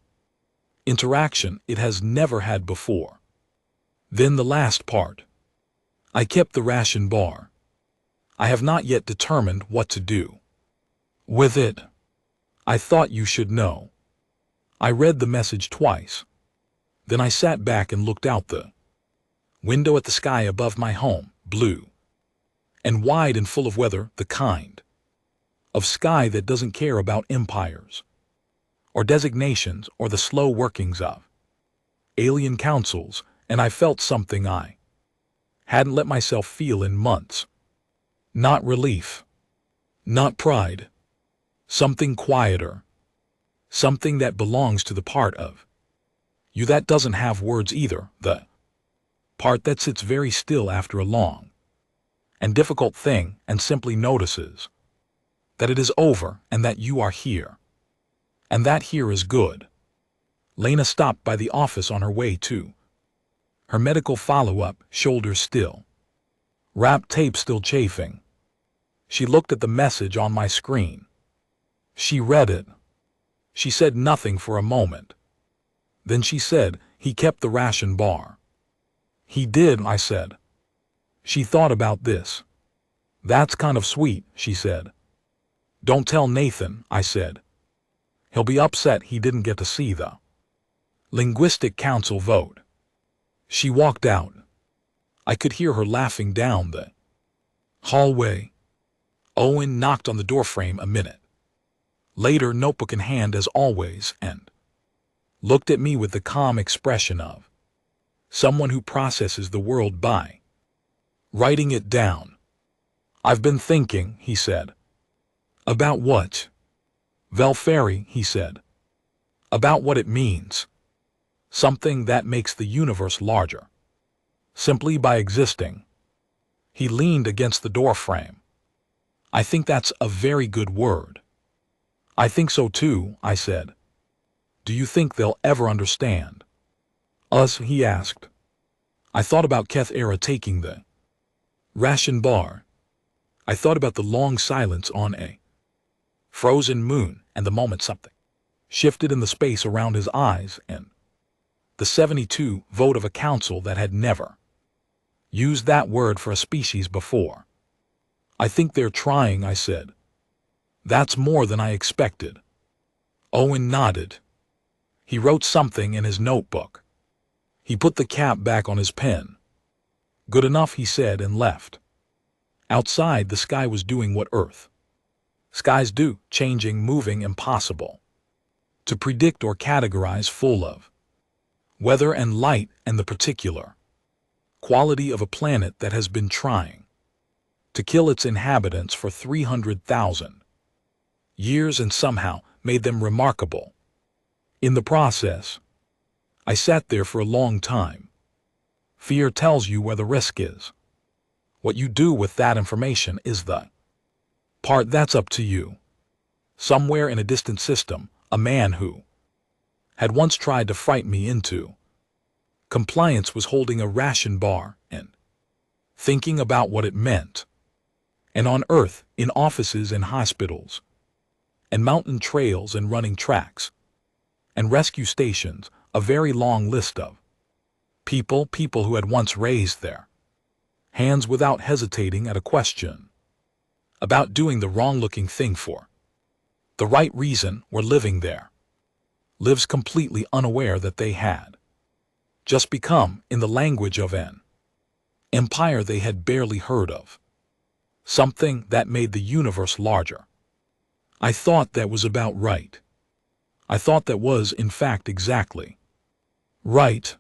interaction it has never had before. Then the last part. I kept the ration bar. I have not yet determined what to do with it. I thought you should know. I read the message twice. Then I sat back and looked out the window at the sky above my home, blue and wide and full of weather, the kind of sky that doesn't care about empires or designations or the slow workings of alien councils, and I felt something I hadn't let myself feel in months. Not relief. Not pride. Something quieter. Something that belongs to the part of you that doesn't have words either, the part that sits very still after a long and difficult thing and simply notices that it is over and that you are here. And that here is good. Lena stopped by the office on her way to her medical follow-up, shoulders still wrapped, tape still chafing. She looked at the message on my screen. She read it. She said nothing for a moment. Then she said, he kept the ration bar. He did, I said. She thought about this. That's kind of sweet, she said. Don't tell Nathan, I said. He'll be upset he didn't get to see the linguistic council vote. She walked out. I could hear her laughing down the hallway. Owen knocked on the doorframe a minute later, notebook in hand as always, and looked at me with the calm expression of someone who processes the world by writing it down. I've been thinking, he said. About what? Velthari, he said. About what it means. Something that makes the universe larger. Simply by existing. He leaned against the doorframe. I think that's a very good word. I think so too, I said. Do you think they'll ever understand us? He asked. I thought about Keth Era taking the Ration bar. I thought about the long silence on a frozen moon and the moment something shifted in the space around his eyes and the 72 vote of a council that had never used that word for a species before. I think they're trying, I said. That's more than I expected. Owen nodded. He wrote something in his notebook. He put the cap back on his pen. Good enough, he said, and left. Outside, the sky was doing what Earth skies do, changing, moving, impossible to predict or categorize, full of weather and light and the particular quality of a planet that has been trying to kill its inhabitants for 300,000 years and somehow made them remarkable in the process. I sat there for a long time. Fear tells you where the risk is. What you do with that information is the part that's up to you. Somewhere in a distant system, a man who had once tried to frighten me into compliance was holding a ration bar and thinking about what it meant. And on Earth, in offices and hospitals, and mountain trails and running tracks, and rescue stations, a very long list of people who had once raised their hands without hesitating at a question about doing the wrong-looking thing for the right reason, were living there, lives completely unaware that they had just become, in the language of an empire they had barely heard of, something that made the universe larger. I thought that was about right. I thought that was, in fact, exactly right.